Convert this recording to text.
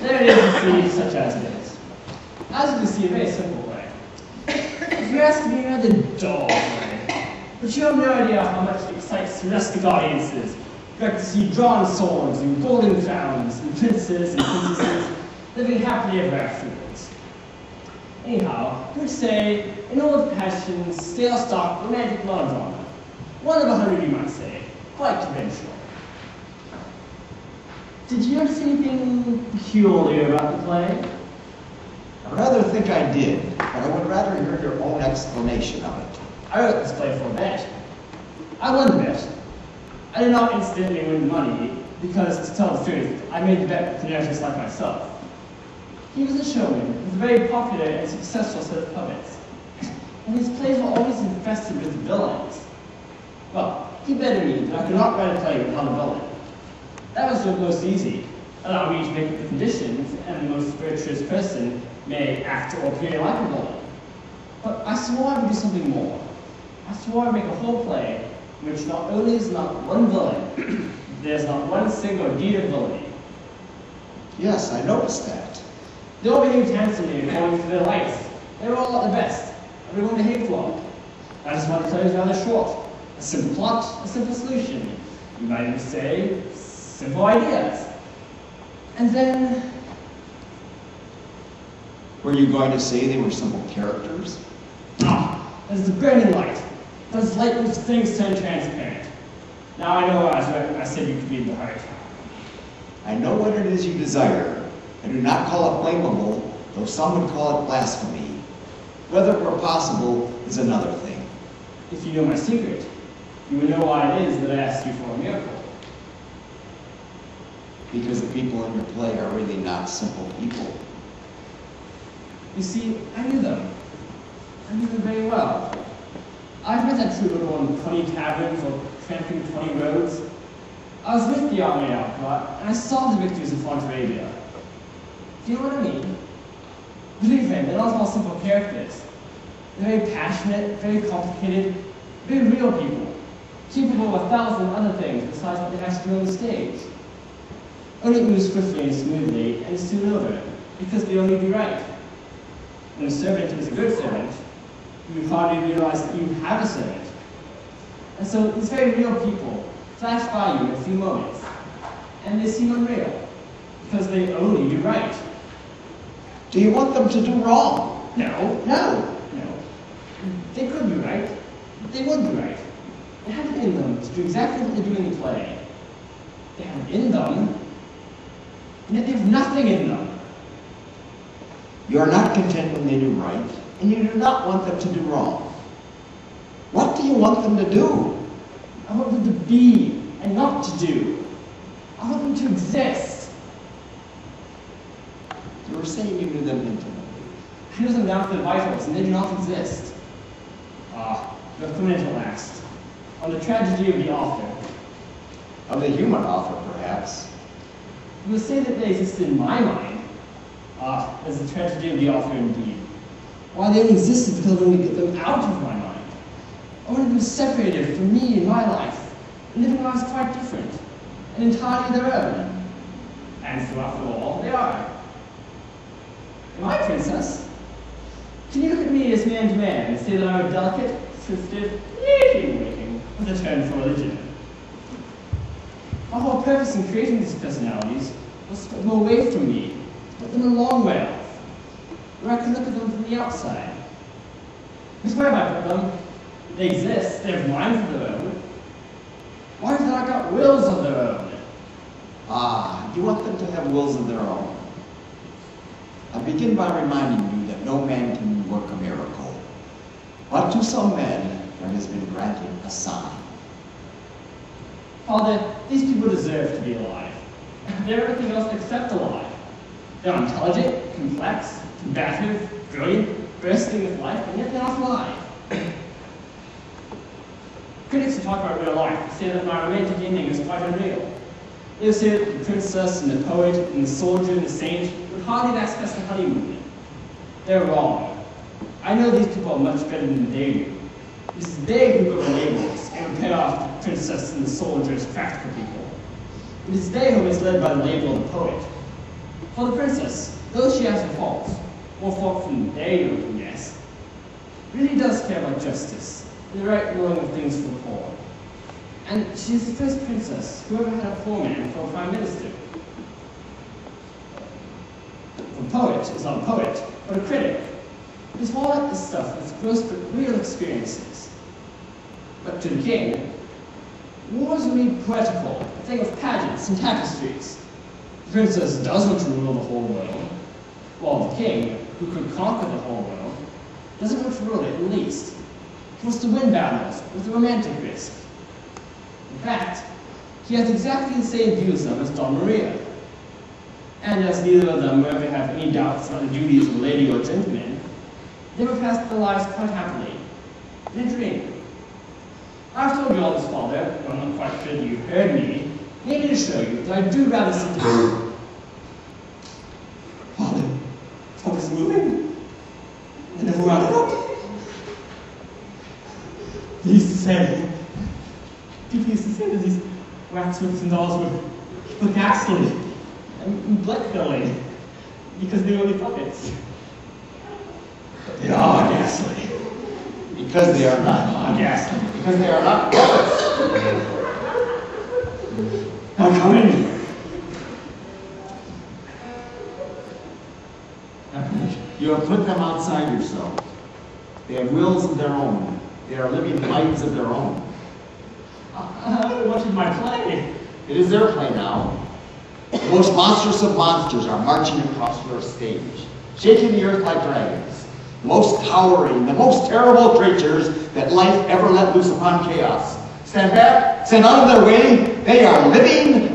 There it is to see, such as it is. As you can see, a very simple way. If you ask me another dull way, but you have no idea how much it excites domestic audiences. You like to see drawn swords and golden crowns and princes and princesses living happily ever afterwards. Anyhow, you would say an old-fashioned, stale-stock romantic melodrama. One of 100, you might say. Quite conventional. Did you notice anything peculiar about the play? I rather think I did, but I would rather hear your own explanation of it. I wrote this play for a bet. I won the bet. I did not instantly win the money, because, to tell the truth, I made the bet with an artist like myself. He was a showman, with a very popular and successful set of puppets, and his plays were always infested with villains. Well, he betted me that I could not write a play without a villain. That was the most easy. Allow me to make the conditions, and the most virtuous person may act or appear like a villain. But I swore I would do something more. I swore I'd make a whole play in which not only is not one villain, there's not one single deed of villainy. Yes, I noticed that. They all behaved handsomely according to their lights. They were all at their best. Everyone behaved well. I just want to play rather short. A simple plot, a simple solution. You might even say, simple ideas. And then... Were you going to say they were simple characters? Ah, there's the burning light. Those light which things turn transparent. Now I know I said you could read the heart. I know what it is you desire. I do not call it blamable, though some would call it blasphemy. Whether it were possible is another thing. If you know my secret, you would know why it is that I asked you for a miracle. Because the people in your play are really not simple people. You see, I knew them. I knew them very well. I've met that troubadour in 20 taverns or tramping 20 roads. I was with the army outlaw, and I saw the victories of Fontarabia. Do you know what I mean? Believe me, they're not all simple characters. They're very passionate, very complicated, very real people, capable of 1,000 other things besides what they have to do on the stage. Only move swiftly and smoothly and soon over, because they only do right. When a servant is a good servant, you hardly realize that you have a servant. And so these very real people flash by you in a few moments, and they seem unreal, because they only do right. Do you want them to do wrong? No. They could do right. They would do right. They have it in them to do exactly what they do in the play. They have it in them, and yet they have nothing in them. You are not content when they do right, and you do not want them to do wrong. What do you want them to do? I want them to be, and not to do. I want them to exist. You were saying you knew them intimately. I know them down to their vitals, and they do not exist. The comment at last. On the tragedy of the author. Of the human author, perhaps. You will say that they exist in my mind. As the tragedy of the author indeed. Why they only existed because I wanted to get them out of my mind. I wanted them separated from me and my life, and living lives quite different, and entirely their own. And so after all, they are. Am I a princess? Can you look at me as man to man and say that I'm a delicate, twisted, waking with a turn for religion? My whole purpose in creating these personalities was to put them away from me, to put them a long way off, where I could look at them from the outside. Because where have I put them? They exist, they have minds of their own. Why have they not got wills of their own? You want them to have wills of their own. I begin by reminding you that no man can work a miracle. But to some men, there has been granted a sign. Father, these people deserve to be alive. They're everything else except alive. They're intelligent, complex, combative, brilliant, bursting with life, and yet they're not alive. Critics who talk about real life say that my romantic ending is quite unreal. They say that the princess and the poet and the soldier and the saint would hardly have access to honeymoon. They're wrong. I know these people are much better than they do. It is they who go to labels and repair off the princess and the soldier as practical people. It is they who are misled by the label of the poet. For the princess, though she has her faults, more faults than they can guess, really does care about justice and the right ruling of things for the poor. And she's the first princess who ever had a poor man for a prime minister. The poet is not a poet, but a critic. His whole lot this stuff is gross but real experiences. But to the king, wars are merely poetical, a thing of pageants and tapestries. The princess does want to rule the whole world, while the king, who could conquer the whole world, doesn't want to rule it in the least. He wants to win battles with a romantic risk. In fact, he has exactly the same views of as Donna Maria. And as neither of them ever have any doubts about the duties of a lady or gentleman, they will pass their lives quite happily, in a dream. I've told you all this, Father, but I'm not quite sure that you heard me, maybe to show you that I do rather sit down. Father's moving. I never wound it up. He used to say, people used to say that these waxworks and dolls were ghastly and black-bellied because they were only puppets. But they are ghastly. Because they are not ghastly. Because they are not puppets. Now come in. You have put them outside yourself. They have wills of their own. They are living lives of their own. What is my play? It is their play now. The most monstrous of monsters are marching across your stage, shaking the earth like dragons. The most towering, the most terrible creatures that life ever let loose upon chaos. Stand back, stand out of their way. They are living